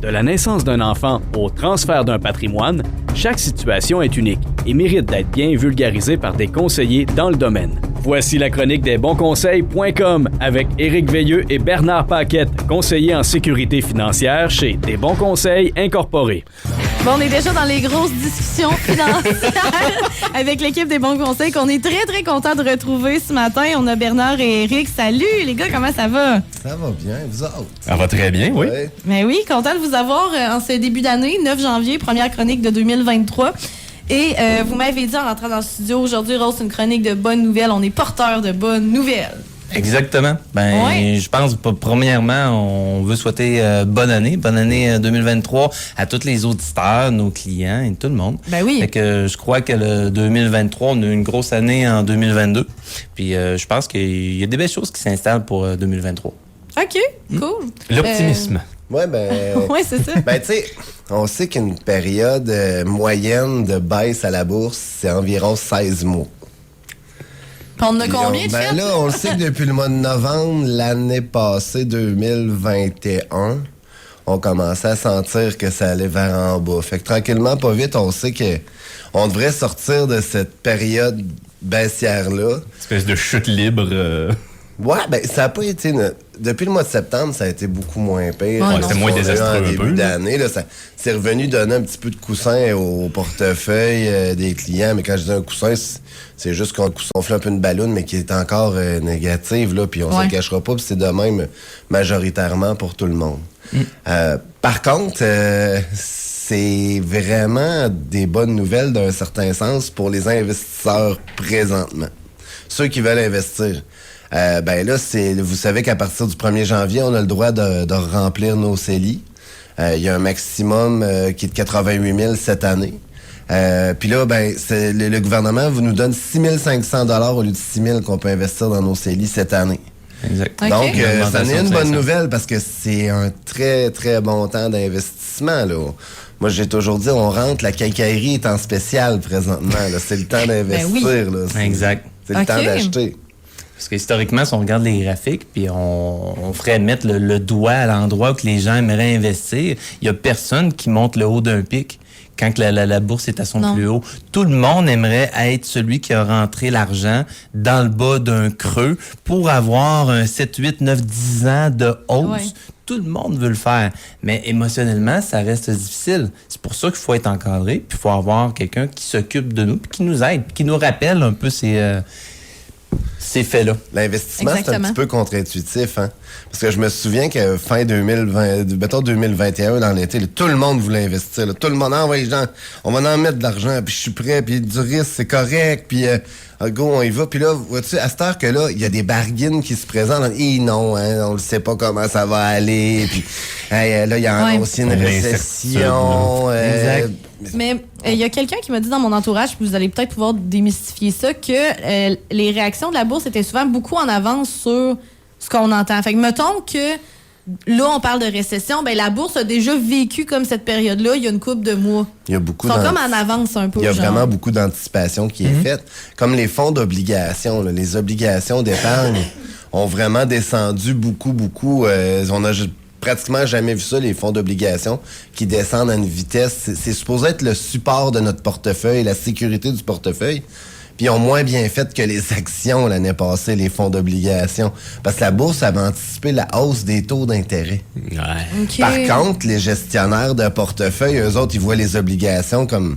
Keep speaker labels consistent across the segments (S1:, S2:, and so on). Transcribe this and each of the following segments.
S1: De la naissance d'un enfant au transfert d'un patrimoine, chaque situation est unique et mérite d'être bien vulgarisée par des conseillers dans le domaine. Voici la chronique des bonsconseils.com avec Éric Veilleux et Bernard Paquette, conseillers en sécurité financière chez Des Bons Conseils Incorporés.
S2: Bon, on est déjà dans les grosses discussions financières avec l'équipe des Bons Conseils qu'on est très, très content de retrouver ce matin. On a Bernard et Éric. Salut, les gars, comment ça va?
S3: Ça va bien, vous autres?
S4: Ça va très bien, oui.
S3: Ouais.
S2: Mais oui, content de vous avoir en ce début d'année, 9 janvier, première chronique de 2023. Et vous m'avez dit en rentrant dans le studio aujourd'hui, Rose, c'est une chronique de bonnes nouvelles. On est porteur de bonnes nouvelles.
S4: Exactement.
S2: Ouais.
S4: Je pense, premièrement, on veut souhaiter bonne année 2023 à tous les auditeurs, nos clients et tout le monde.
S2: Ben oui.
S4: Fait que je crois que le 2023, on a eu une grosse année en 2022. Puis je pense qu'il y a des belles choses qui s'installent pour 2023.
S2: OK, cool.
S4: L'optimisme.
S3: Ouais, ben.
S2: Oui, c'est ça.
S3: Ben, tu sais, on sait qu'une période moyenne de baisse à la bourse, c'est environ 16 mois.
S2: Puis on en a combien de
S3: Ben
S2: fêtes?
S3: là, on le sait que depuis le mois de novembre, l'année passée, 2021, on commençait à sentir que ça allait vers en bas. Fait que tranquillement, pas vite, on sait que on devrait sortir de cette période baissière-là.
S4: Espèce de chute libre.
S3: Ouais, ben ça a pas été... Depuis le mois de septembre, ça a été beaucoup moins pire.
S2: Ouais,
S4: c'était moins désastreux
S3: En
S4: un
S3: début
S4: peu.
S3: d'année, là, c'est revenu donner un petit peu de coussin au portefeuille des clients. Mais quand je dis un coussin, c'est juste qu'on fait un peu une balloune, mais qui est encore négative, là, puis on
S2: Ouais.
S3: se cachera pas, puis c'est de même majoritairement pour tout le monde. Par contre, c'est vraiment des bonnes nouvelles d'un certain sens pour les investisseurs présentement. Ceux qui veulent investir. Ben là, vous savez qu'à partir du 1er janvier, on a le droit de remplir nos CELI. Il y a un maximum qui est de 88 000 cette année. Puis là, ben, le gouvernement nous donne 6 500 $ au lieu de 6 000 qu'on peut investir dans nos CELI cette année.
S4: Exact.
S2: OK.
S3: Donc, ça en est une bonne
S4: Augmentation de
S3: nouvelle parce que c'est un très, très bon temps d'investissement, là. Moi, j'ai toujours dit, on rentre, la quincaillerie est en spécial présentement, là. C'est le temps d'investir,
S2: oui.
S3: là.
S4: Exact.
S3: C'est le
S2: OK.
S3: temps d'acheter.
S4: Parce que historiquement, si on regarde les graphiques, puis on ferait mettre le doigt à l'endroit où que les gens aimeraient investir, il n'y a personne qui monte le haut d'un pic quand que la bourse est à son
S2: Non.
S4: plus haut. Tout le monde aimerait être celui qui a rentré l'argent dans le bas d'un creux pour avoir un 7, 8, 9, 10 ans de hausse.
S2: Ouais.
S4: Tout le monde veut le faire. Mais émotionnellement, ça reste difficile. C'est pour ça qu'il faut être encadré, puis il faut avoir quelqu'un qui s'occupe de nous, puis qui nous aide, puis qui nous rappelle un peu ces faits-là.
S3: L'investissement, c'est un
S2: Exactement.
S3: petit peu contre-intuitif, hein? Parce que je me souviens que fin 2020, mettons 2021, dans l'été, là, tout le monde voulait investir. Là. Tout le monde, les gens, on va en mettre de l'argent, puis je suis prêt, puis du risque, c'est correct, puis go, on y va. Puis là, vois-tu, à cette heure que là, il y a des bargaines qui se présentent. Et non, hein, on ne sait pas comment ça va aller. Puis là, il y a
S2: Ouais.
S3: aussi une
S4: L'incertitude,
S3: récession.
S4: Exact.
S2: Mais il y a quelqu'un qui m'a dit dans mon entourage, puis vous allez peut-être pouvoir démystifier ça, que les réactions de la bourse étaient souvent beaucoup en avance sur ce qu'on entend. Fait que mettons que là, on parle de récession, ben la bourse a déjà vécu comme cette période-là il y a une couple de mois.
S3: Il y a beaucoup
S2: Ils sont comme en avance un peu.
S3: Il y a
S2: genre.
S3: vraiment beaucoup d'anticipation qui est faite. Comme les fonds d'obligation, là, les obligations d'épargne ont vraiment descendu beaucoup. On a pratiquement jamais vu ça, les fonds d'obligation qui descendent à une vitesse. C'est supposé être le support de notre portefeuille, la sécurité du portefeuille. Puis ils ont moins bien fait que les actions l'année passée, les fonds d'obligation. Parce que la bourse avait anticipé la hausse des taux d'intérêt.
S4: Ouais.
S2: OK.
S3: Par contre, les gestionnaires de portefeuille, eux autres, ils voient les obligations comme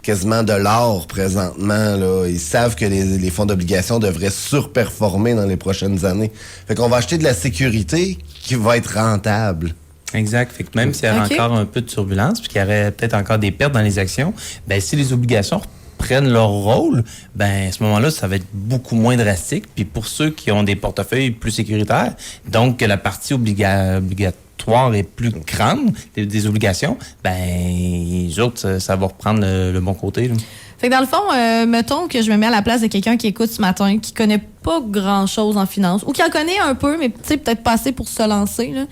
S3: quasiment de l'or présentement. Là. Ils savent que les fonds d'obligation devraient surperformer dans les prochaines années. Fait qu'on va acheter de la sécurité qui va être rentable.
S4: Exact. Fait que même s'il y avait
S2: OK.
S4: encore un peu de turbulence, puis qu'il y aurait peut-être encore des pertes dans les actions, ben si les obligations prennent leur rôle, ben à ce moment-là, ça va être beaucoup moins drastique. Puis pour ceux qui ont des portefeuilles plus sécuritaires, donc que la partie obligatoire est plus grande des obligations, ben les autres, ça va reprendre le bon côté. Là.
S2: Fait que dans le fond, mettons que je me mets à la place de quelqu'un qui écoute ce matin, qui connaît pas grand-chose en finance, ou qui en connaît un peu, mais tu sais, peut-être pas assez pour se lancer, là.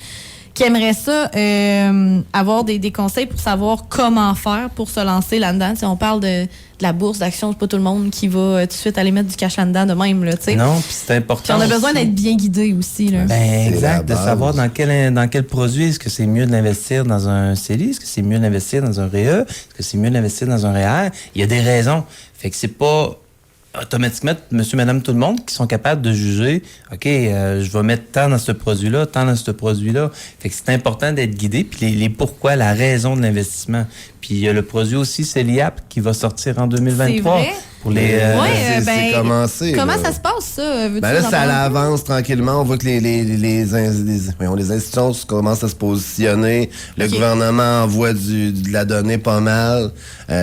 S2: qui aimerait ça avoir des conseils pour savoir comment faire pour se lancer là-dedans. Si on parle de la bourse d'actions, c'est pas tout le monde qui va tout de suite aller mettre du cash là-dedans de même. Là,
S4: non, puis c'est important.
S2: Puis on a besoin
S4: aussi
S2: d'être bien guidé aussi. Là.
S4: Ben, exact, de savoir dans quel produit. Est-ce que c'est mieux de l'investir dans un CELI? Est-ce que c'est mieux d'investir dans un REE? Est-ce que c'est mieux d'investir dans un REER? Il y a des raisons. Fait que c'est pas automatiquement monsieur, madame, tout le monde qui sont capables de juger, OK, je vais mettre tant dans ce produit-là, tant dans ce produit-là. Fait que c'est important d'être guidé, puis les pourquoi, la raison de l'investissement. Puis il y a le produit aussi CELIAP qui va sortir en 2023.
S2: C'est vrai?
S3: Pour les, c'est commencé.
S2: Comment
S3: là.
S2: Ça se passe, ça?
S3: Là, ça avance tranquillement. On voit que les institutions commencent à se positionner. Le gouvernement envoie de la donnée pas mal.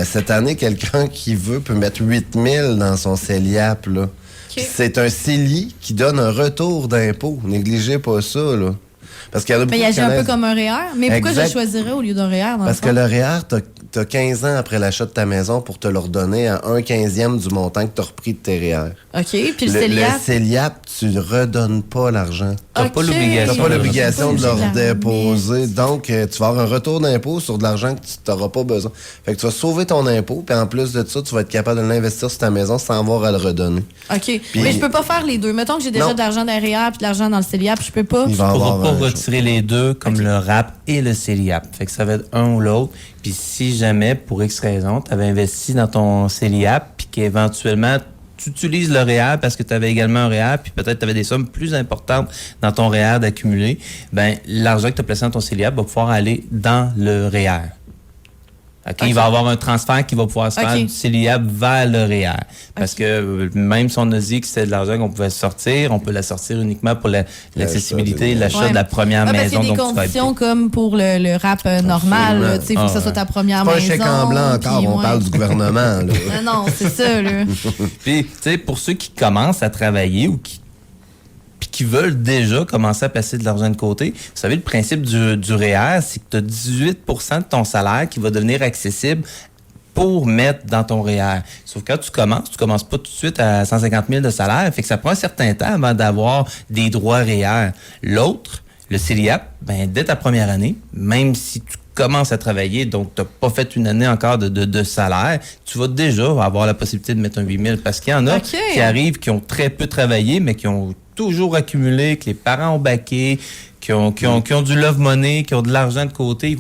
S3: Cette année, quelqu'un qui veut peut mettre 8 000 dans son CELIAP. Là. Okay. C'est un CELI qui donne un retour d'impôt. Négligez pas ça, là. Parce qu'il y a beaucoup
S2: il agit un peu comme un REER. Mais pourquoi je choisirais au lieu d'un REER?
S3: Parce que le REER, t'as 15 ans après l'achat de ta maison pour te le redonner à 1/15e du montant que t'as repris de tes REER.
S2: OK. Puis le CELIAP?
S3: Le CELIAP, tu ne redonnes pas l'argent.
S4: T'as pas l'obligation.
S3: T'as pas l'obligation de le déposer. Donc, tu vas avoir un retour d'impôt sur de l'argent que tu n'auras pas besoin. Fait que tu vas sauver ton impôt, puis en plus de ça, tu vas être capable de l'investir sur ta maison sans avoir à le redonner.
S2: OK. Puis, mais je peux pas faire les deux. Mettons que j'ai déjà de l'argent dans le REER puis de l'argent dans le CELIAP, je peux pas.
S4: Tu pourras pas retirer les deux comme le RAP et le CELIAP. Fait que ça va être un ou l'autre. Puis si jamais, pour X raison, tu avais investi dans ton CELIAP puis qu'éventuellement tu utilises le REER parce que tu avais également un REER puis peut-être tu avais des sommes plus importantes dans ton REER d'accumuler, ben l'argent que tu as placé dans ton CELIAP va pouvoir aller dans le REER. Okay? Il va y avoir un transfert qui va pouvoir se faire du CELIAP vers le REER. Parce que même si on a dit que c'était de l'argent qu'on pouvait sortir, on peut la sortir uniquement pour l'accessibilité, l'achat de la première maison.
S2: Parce qu'il y a des conditions comme pour le RAP normal. Il faut que ça soit ta première maison.
S3: C'est pas un chèque en blanc encore, on parle du gouvernement. Là.
S2: Non, c'est ça. Là.
S4: Puis, tu sais, pour ceux qui commencent à travailler ou qui veulent déjà commencer à placer de l'argent de côté. Vous savez, le principe du REER, c'est que tu as 18 % de ton salaire qui va devenir accessible pour mettre dans ton REER. Sauf que quand tu commences pas tout de suite à 150 000 de salaire, fait que ça prend un certain temps avant d'avoir des droits REER. L'autre, le CELIAP, dès ta première année, même si tu commences à travailler, donc tu n'as pas fait une année encore de salaire, tu vas déjà avoir la possibilité de mettre un 8 000 parce qu'il y en a qui arrivent, qui ont très peu travaillé, mais qui ont toujours accumulé, que les parents ont backé, qui ont du love money, qui ont de l'argent de côté,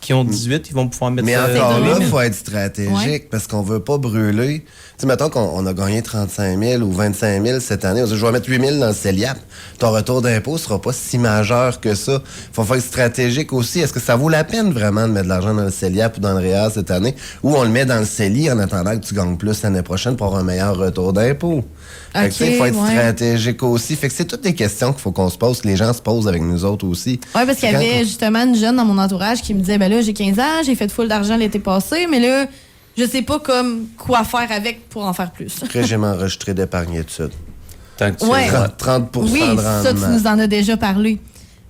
S4: qui ont 18, ils vont pouvoir mettre ça.
S3: Mais encore là, il faut être stratégique parce qu'on veut pas brûler. Tu sais, mettons qu'on a gagné 35 000 ou 25 000 cette année. On dit, je vais mettre 8 000 dans le CELIAP. Ton retour d'impôt sera pas si majeur que ça. Il faut faire stratégique aussi. Est-ce que ça vaut la peine vraiment de mettre de l'argent dans le CELIAP ou dans le REER cette année? Ou on le met dans le CELI en attendant que tu gagnes plus l'année prochaine pour avoir un meilleur retour d'impôt? Il faut être stratégique aussi. Fait que c'est toutes des questions qu'il faut qu'on se pose, que les gens se posent avec nous autres aussi.
S2: Oui, parce qu'il y avait justement une jeune dans mon entourage qui me disait, là, j'ai 15 ans, j'ai fait full d'argent l'été passé, mais là, je sais pas quoi faire avec pour en faire plus.
S3: Régime enregistré d'épargne études.
S4: Tant que tu
S3: 30 de rendement.
S2: Ça, tu nous en as déjà parlé.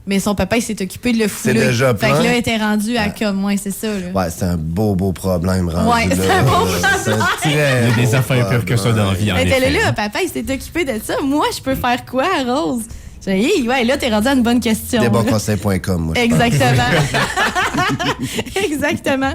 S2: Mais son papa, il s'est occupé de le fouler.
S3: C'est déjà plein.
S2: Fait que là, il était rendu à comme, c'est ça. Là.
S3: Ouais, c'est un beau problème rendu.
S2: Ouais, c'est un beau problème.
S5: Il y a des affaires pires que ça dans la vie, en effet.
S2: Là, papa, il s'est occupé de ça. Moi, je peux faire quoi, Rose? J'ai dit, là, t'es rendu à une bonne question.
S3: Desbonsconseils.com, moi.
S2: Exactement. Exactement.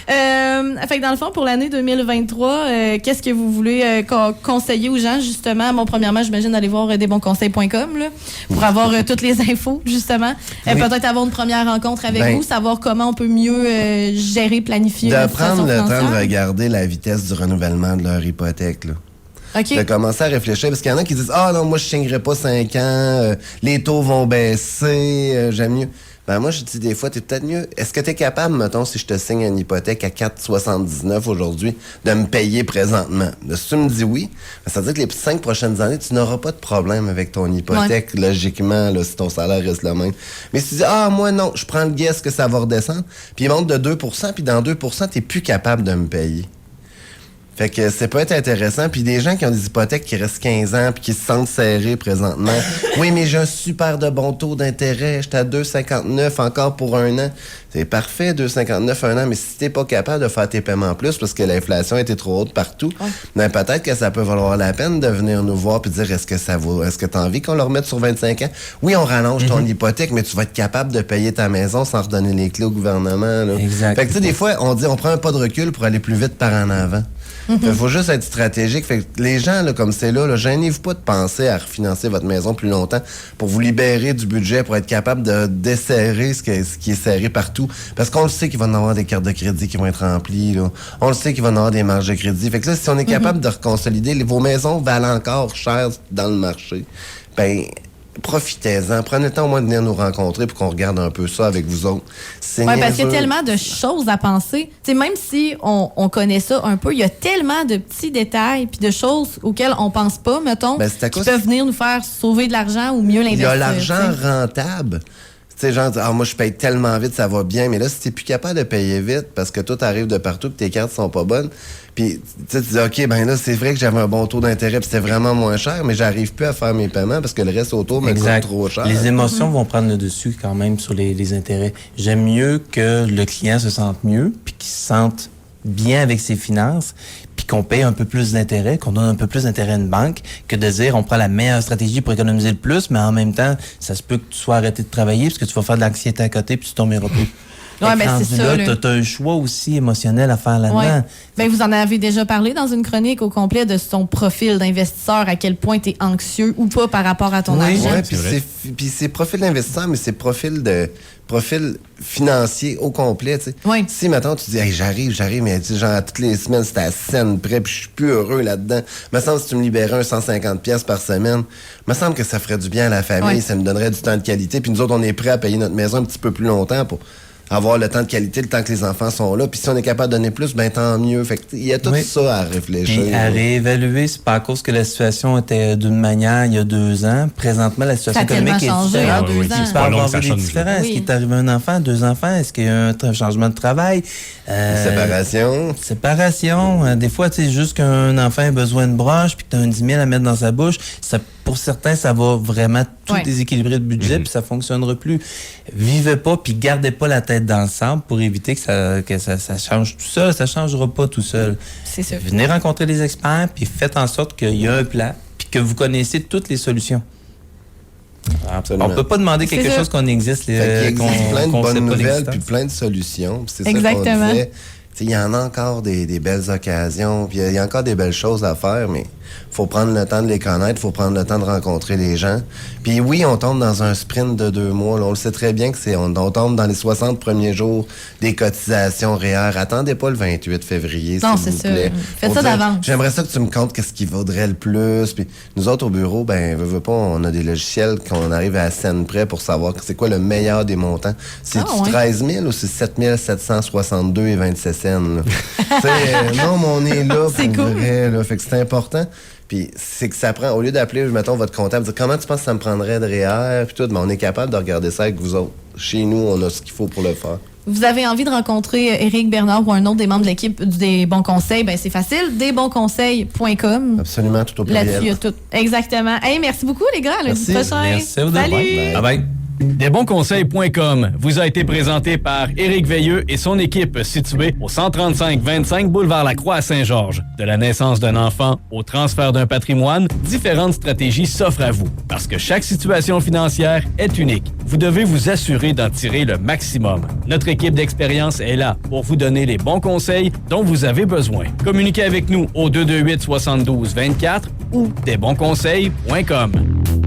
S2: Fait que dans le fond, pour l'année 2023, qu'est-ce que vous voulez conseiller aux gens, justement? Bon, premièrement, j'imagine d'aller voir desbonsconseils.com là, pour avoir toutes les infos, justement. Peut-être avoir une première rencontre avec vous, savoir comment on peut mieux gérer, planifier.
S3: De prendre le temps de regarder la vitesse du renouvellement de leur hypothèque, là.
S2: Okay.
S3: De commencer à réfléchir. Parce qu'il y en a qui disent « Ah non, moi, je ne signerai pas 5 ans, les taux vont baisser, j'aime mieux. » Moi, je dis des fois, t'es peut-être mieux. Est-ce que tu es capable, mettons, si je te signe une hypothèque à 4,79 aujourd'hui, de me payer présentement? Si tu me dis oui, ça veut dire que les 5 prochaines années, tu n'auras pas de problème avec ton hypothèque, logiquement, là, si ton salaire reste le même. Mais si tu dis, moi, non, je prends le guess que ça va redescendre, puis il monte de 2 puis dans 2 tu n'es plus capable de me payer. Fait que ça peut être intéressant. Puis des gens qui ont des hypothèques qui restent 15 ans puis qui se sentent serrés présentement. Oui, mais j'ai un super de bon taux d'intérêt. J'étais à 2,59 encore pour un an. C'est parfait, 2,59 un an, mais si t'es pas capable de faire tes paiements en plus parce que l'inflation était trop haute partout, ben peut-être que ça peut valoir la peine de venir nous voir puis dire est-ce que ça vaut, est-ce que t'as envie qu'on le remette sur 25 ans? Oui, on rallonge ton hypothèque, mais tu vas être capable de payer ta maison sans redonner les clés au gouvernement. Là.
S4: Exact.
S3: Fait que tu sais, des fois, on prend un pas de recul pour aller plus vite par en avant. Il faut juste être stratégique. Fait que les gens, là, comme c'est là, gênez-vous pas de penser à refinancer votre maison plus longtemps pour vous libérer du budget, pour être capable de desserrer ce qui est serré partout. Parce qu'on le sait qu'il va y en avoir des cartes de crédit qui vont être remplies. Là. On le sait qu'il va y en avoir des marges de crédit. Fait que là, si on est capable de reconsolider, vos maisons valent encore cher dans le marché, ben profitez-en. Prenez le temps au moins de venir nous rencontrer pour qu'on regarde un peu ça avec vous autres.
S2: Oui, parce qu'il y a tellement de choses à penser. T'sais, même si on connaît ça un peu, il y a tellement de petits détails puis de choses auxquelles on pense pas, mettons, qui peuvent venir nous faire sauver de l'argent ou mieux l'investir.
S3: Il y a l'argent rentable. Tu sais, genre, moi, je paye tellement vite, ça va bien. Mais là, si t'es plus capable de payer vite parce que tout arrive de partout et tes cartes sont pas bonnes, puis tu dis, OK, ben là, c'est vrai que j'avais un bon taux d'intérêt puis c'était vraiment moins cher, mais j'arrive plus à faire mes paiements parce que le reste autour me coûte trop cher.
S4: Les émotions vont prendre le dessus quand même sur les intérêts. J'aime mieux que le client se sente mieux puis qu'il se sente bien avec ses finances puis qu'on paye un peu plus d'intérêt, qu'on donne un peu plus d'intérêt à une banque, que de dire on prend la meilleure stratégie pour économiser le plus, mais en même temps, ça se peut que tu sois arrêté de travailler parce que tu vas faire de l'anxiété à côté puis tu tomberas plus.
S2: Oui, ben c'est ça.
S4: Là, t'as un choix aussi émotionnel à faire là-dedans.
S2: Ouais. Ben, vous en avez déjà parlé dans une chronique au complet de son profil d'investisseur, à quel point tu es anxieux ou pas par rapport à ton argent.
S3: Oui, puis c'est profil d'investisseur, mais c'est profil financier au complet. Tu sais.
S2: Oui.
S3: Si maintenant tu dis hey, j'arrive, mais tu sais, genre toutes les semaines, c'est à scène près, puis je suis plus heureux là-dedans. Me semble si tu me libérais un 150$ par semaine, me semble que ça ferait du bien à la famille, ça me donnerait du temps de qualité. Puis nous autres, on est prêts à payer notre maison un petit peu plus longtemps pour avoir le temps de qualité, le temps que les enfants sont là. Puis si on est capable de donner plus, ben tant mieux. Fait que il y a tout ça à réfléchir.
S4: Puis à réévaluer, c'est pas à cause que la situation était d'une manière il y a 2 ans. Présentement, la situation économique est différente.
S2: Il
S4: peut avoir des différences. Est-ce qu'il est arrivé un enfant, 2 enfants? Est-ce qu'il y a un changement de travail? Séparation. Des fois, tu sais, juste qu'un enfant a besoin de broche puis que tu as un 10 000 à mettre dans sa bouche, pour certains, ça va vraiment tout déséquilibrer le budget puis ça fonctionnera plus. Vivez pas puis gardez pas la tête dans le sable pour éviter que ça change tout seul. Ça changera pas tout seul.
S2: C'est sûr.
S4: Venez rencontrer les experts puis faites en sorte qu'il y a un plan puis que vous connaissez toutes les solutions.
S3: Absolument.
S4: On peut pas demander quelque chose qu'on existe.
S3: Il existe plein de bonnes nouvelles puis plein de solutions. C'est ça qu'on disait. Il y en a encore des belles occasions, puis il y a encore des belles choses à faire, mais faut prendre le temps de les connaître, faut prendre le temps de rencontrer les gens. Puis oui, on tombe dans un sprint de 2 mois. Là, on le sait très bien que on tombe dans les 60 premiers jours des cotisations REER. Attendez pas le 28 février, s'il vous plaît.
S2: Faites ça d'avance.
S3: J'aimerais ça que tu me comptes qu'est-ce qui vaudrait le plus. Puis nous autres, au bureau, veux pas, on a des logiciels qu'on arrive à scène près pour savoir c'est quoi le meilleur des montants. C'est-tu 13 000 ou c'est 7 762 et 27 cents? Non, mais on est là pour vrai. Là, fait que c'est important. Puis c'est que ça prend, au lieu d'appeler, mettons, votre comptable, dire comment tu penses que ça me prendrait de REER, puis tout, mais on est capable de regarder ça avec vous autres. Chez nous, on a ce qu'il faut pour le faire.
S2: Vous avez envie de rencontrer Éric Bernard ou un autre des membres de l'équipe des Bons Conseils, ben c'est facile, desbonsconseils.com.
S3: Absolument, tout au pluriel.
S2: Là-dessus, il y a tout. Exactement. Hey, merci beaucoup, les gars. À lundi prochain.
S4: Merci à vous.
S2: Salut.
S1: Bye. Desbonsconseils.com vous a été présenté par Éric Veilleux et son équipe située au 135-25 boulevard Lacroix à Saint-Georges. De la naissance d'un enfant au transfert d'un patrimoine, différentes stratégies s'offrent à vous. Parce que chaque situation financière est unique. Vous devez vous assurer d'en tirer le maximum. Notre équipe d'expérience est là pour vous donner les bons conseils dont vous avez besoin. Communiquez avec nous au 228-72-24 ou desbonsconseils.com.